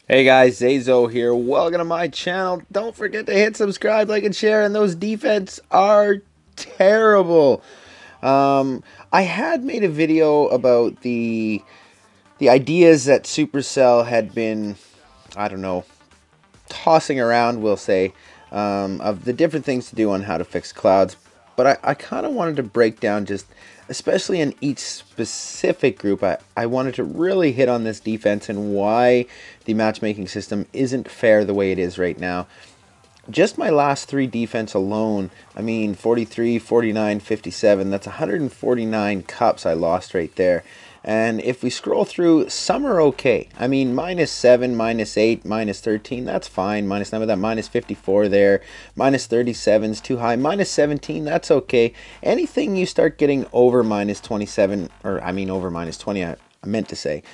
Hey guys, ZaiZoe here. Welcome to my channel. Don't forget to hit subscribe, like, and share. And those defense are terrible. I had made a video about the ideas that Supercell had been, I don't know, tossing around, we'll say, of the different things to do on how to fix clouds. But I kind of wanted to break down just, especially in each specific group, I wanted to really hit on this defense and why the matchmaking system isn't fair the way it is right now. Just my last three defense alone, I mean 43, 49, 57, that's 149 cups I lost right there. And if we scroll through, some are okay. I mean, -7, -8, -13, that's fine. Minus 9 of that, -54 there. -37's too high. -17, that's okay. Anything you start getting over -27, or I mean over -20, I meant to say,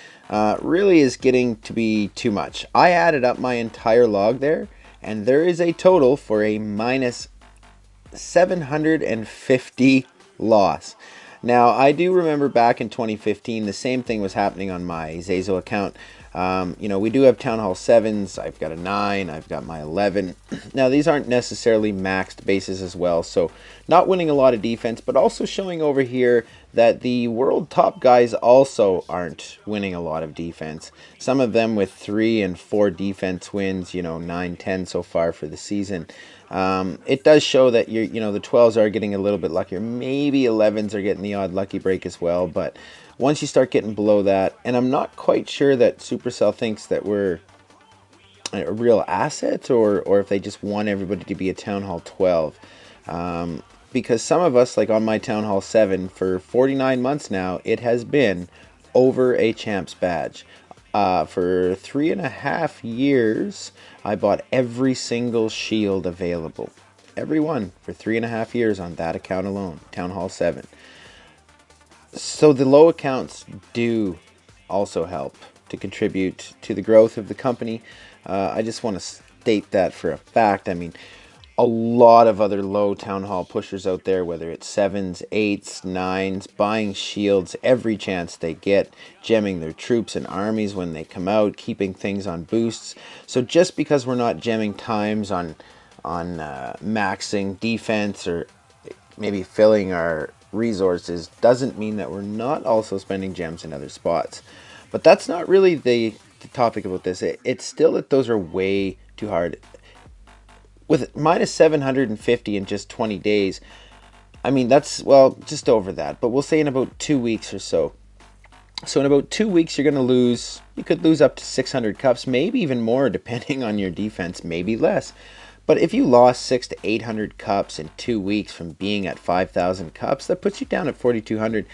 really is getting to be too much. I added up my entire log there, and there is a total for a -750 loss. Now, I do remember back in 2015, the same thing was happening on my ZaiZoe account. You know, we do have Town Hall 7s. I've got a 9. I've got my 11. Now, these aren't necessarily maxed bases as well, so not winning a lot of defense, but also showing over here that the world top guys also aren't winning a lot of defense. Some of them with 3 and 4 defense wins, you know, 9, 10 so far for the season. It does show that you know, the 12s are getting a little bit luckier. Maybe 11s are getting the odd lucky break as well, but once you start getting below that, and I'm not quite sure that Supercell thinks that we're a real asset, or if they just want everybody to be a Town Hall 12. Because some of us, like on my Town Hall 7, for 49 months now, it has been over a Champs badge. For 3.5 years, I bought every single shield available. Every one for 3.5 years on that account alone, Town Hall 7. So the low accounts do also help to contribute to the growth of the company. I just want to state that for a fact. I mean, a lot of other low Town Hall pushers out there, whether it's 7s, 8s, 9s, buying shields every chance they get, gemming their troops and armies when they come out, keeping things on boosts. So just because we're not gemming times on maxing defense or maybe filling our resources doesn't mean that we're not also spending gems in other spots. But that's not really the topic about this. It's still that those are way too hard. With -750 in just 20 days, I mean, that's, well, just over that. But we'll say in about 2 weeks or so. So in about 2 weeks, you're going to lose, you could lose up to 600 cups, maybe even more, depending on your defense, maybe less. But if you lost 600 to 800 cups in 2 weeks from being at 5,000 cups, that puts you down at 4,200.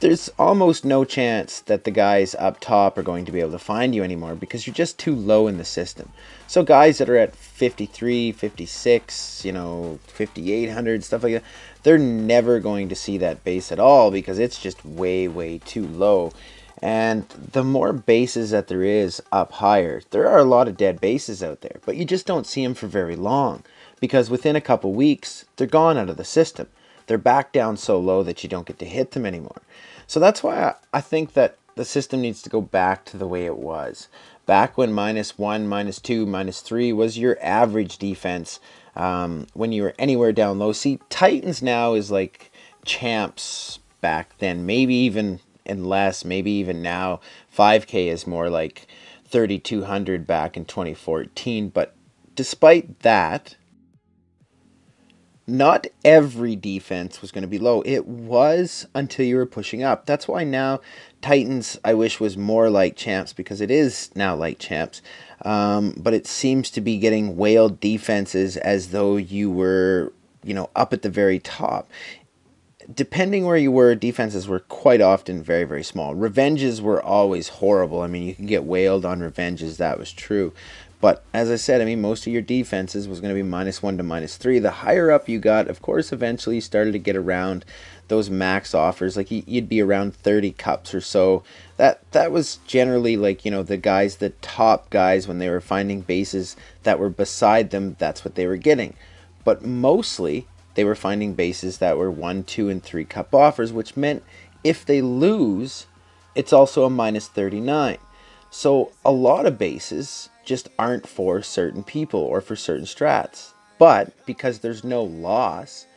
There's almost no chance that the guys up top are going to be able to find you anymore because you're just too low in the system. So guys that are at 53, 56, you know, 5,800, stuff like that, they're never going to see that base at all because it's just way, way too low. And the more bases that there is up higher, there are a lot of dead bases out there, but you just don't see them for very long because within a couple weeks, they're gone out of the system. They're back down so low that you don't get to hit them anymore. So that's why I think that the system needs to go back to the way it was. Back when -1, -2, -3 was your average defense, when you were anywhere down low. See, Titans now is like Champs back then, maybe even and less, maybe even now. 5K is more like 3,200 back in 2014. But despite that, not every defense was going to be low. It was until you were pushing up. That's why now Titans, I wish, was more like Champs, because it is now like Champs. But it seems to be getting whaled defenses as though you were, you know, up at the very top. Depending where you were, defenses were quite often very, very small. Revenges were always horrible. I mean, you can get whaled on revenges, that was true. But as I said, I mean, most of your defenses was going to be -1 to -3. The higher up you got, of course, eventually you started to get around those max offers. Like you'd be around 30 cups or so. That was generally like, you know, the guys, the top guys, when they were finding bases that were beside them, that's what they were getting. But mostly they were finding bases that were 1, 2, and 3 cup offers, which meant if they lose, it's also a -39. So a lot of bases just aren't for certain people or for certain strats. But because there's no loss,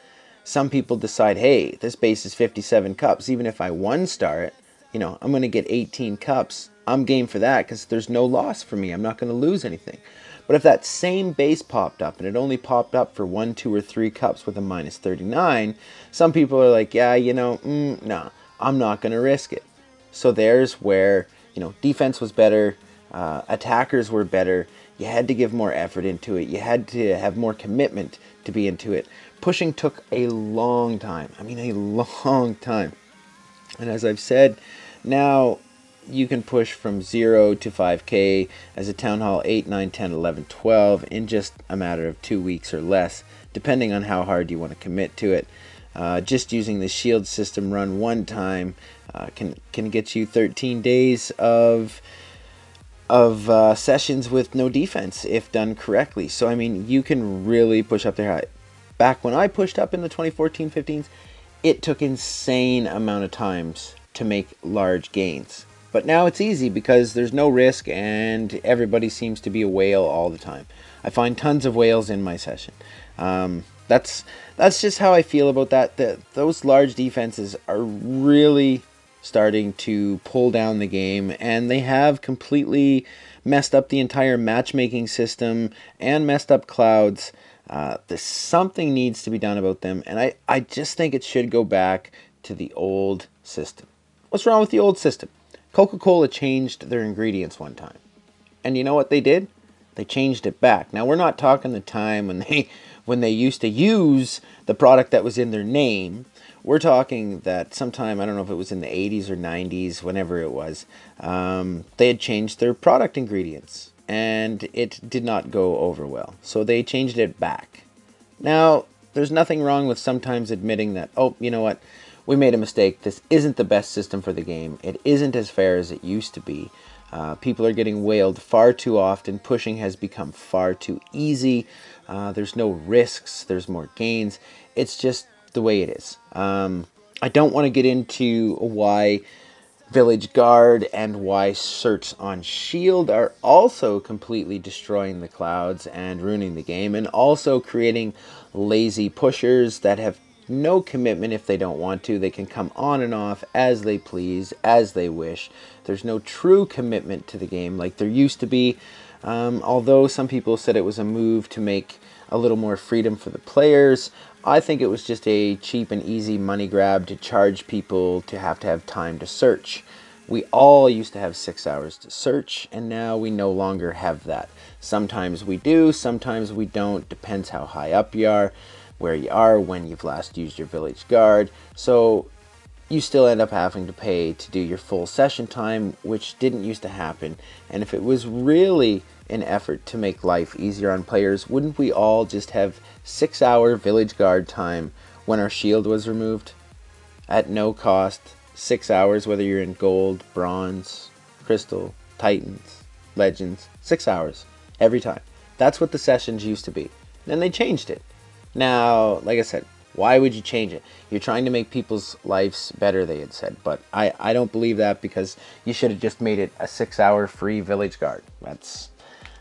some people decide, hey, this base is 57 cups. Even if I one-star it, you know, I'm going to get 18 cups. I'm game for that because there's no loss for me. I'm not going to lose anything. But if that same base popped up and it only popped up for 1, 2, or 3 cups with a minus 39, some people are like, yeah, you know, nah, I'm not going to risk it. So there's where, you know, defense was better, attackers were better. You had to give more effort into it. You had to have more commitment to be into it. Pushing took a long time. I mean, a long time. And as I've said, now you can push from 0 to 5K as a Town Hall 8, 9, 10, 11, 12 in just a matter of 2 weeks or less, depending on how hard you want to commit to it. Just using the shield system run one time can get you 13 days of sessions with no defense if done correctly. So I mean, you can really push up there high. Back when I pushed up in the 2014-15s, it took insane amount of times to make large gains. But now it's easy because there's no risk and everybody seems to be a whale all the time. I find tons of whales in my session. That's just how I feel about that. Those large defenses are really starting to pull down the game, and they have completely messed up the entire matchmaking system and messed up clouds. There's something needs to be done about them, and I just think it should go back to the old system. What's wrong with the old system? Coca-Cola changed their ingredients one time, and you know what they did? They changed it back. Now we're not talking the time when they used to use the product that was in their name. We're talking that sometime, I don't know if it was in the 80s or 90s, whenever it was, they had changed their product ingredients, and it did not go over well. So they changed it back. Now, there's nothing wrong with sometimes admitting that, oh, you know what, we made a mistake. This isn't the best system for the game. It isn't as fair as it used to be. People are getting whaled far too often. Pushing has become far too easy. There's no risks. There's more gains. It's just the way it is. I don't want to get into why Village Guard and why certs on Shield are also completely destroying the clouds and ruining the game, and also creating lazy pushers that have no commitment if they don't want to. They can come on and off as they please, as they wish. There's no true commitment to the game like there used to be. Although some people said it was a move to make a little more freedom for the players, I think it was just a cheap and easy money grab to charge people to have time to search. We all used to have 6 hours to search, and now we no longer have that. Sometimes we do, sometimes we don't. Depends how high up you are, where you are, when you've last used your Village Guard. So you still end up having to pay to do your full session time, which didn't used to happen. And if it was really an effort to make life easier on players, wouldn't we all just have 6 hour Village Guard time when our shield was removed? At no cost, 6 hours, whether you're in gold, bronze, crystal, titans, legends, 6 hours every time. That's what the sessions used to be. Then they changed it. Now, like I said, why would you change it? You're trying to make people's lives better, they had said. But I don't believe that, because you should have just made it a 6 hour free Village Guard. That's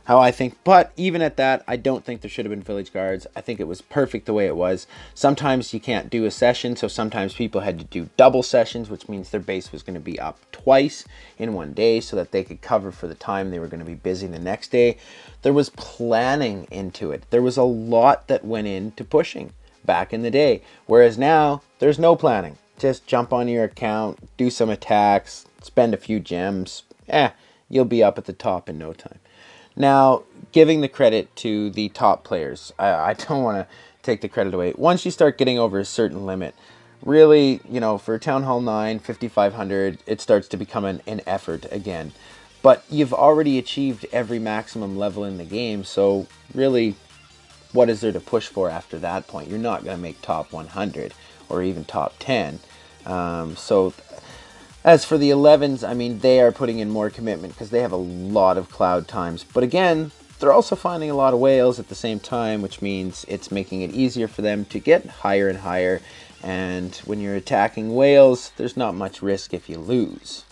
how I think. But even at that, I don't think there should have been Village Guards. I think it was perfect the way it was. Sometimes you can't do a session, so sometimes people had to do double sessions, which means their base was going to be up twice in one day so that they could cover for the time they were going to be busy the next day. There was planning into it. There was a lot that went into pushing back in the day, whereas now there's no planning. Just jump on your account, do some attacks, spend a few gems, you'll be up at the top in no time. Now, giving the credit to the top players, I don't want to take the credit away. Once you start getting over a certain limit, really, you know, for Town Hall 9, 5500, it starts to become an effort again. But you've already achieved every maximum level in the game, so really, what is there to push for after that point? You're not going to make top 100 or even top 10. So as for the 11s, I mean, they are putting in more commitment because they have a lot of cloud times. But again, they're also finding a lot of whales at the same time, which means it's making it easier for them to get higher and higher. And when you're attacking whales, there's not much risk if you lose.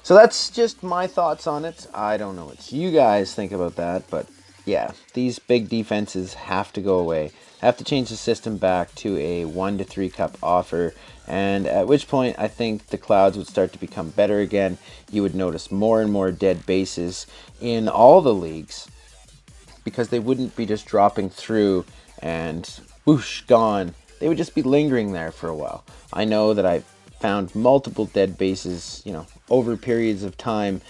So that's just my thoughts on it. I don't know what you guys think about that, but yeah, these big defenses have to go away. Have to change the system back to a 1 to 3 cup offer, and at which point I think the clouds would start to become better again. You would notice more and more dead bases in all the leagues, because they wouldn't be just dropping through and whoosh, gone. They would just be lingering there for a while. I know that I found multiple dead bases, you know, over periods of time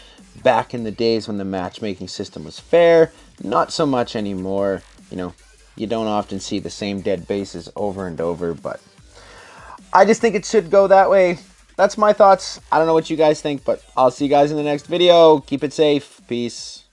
back in the days when the matchmaking system was fair. Not so much anymore. You know, you don't often see the same dead bases over and over, but I just think it should go that way. That's my thoughts. I don't know what you guys think, but I'll see you guys in the next video. Keep it safe. Peace.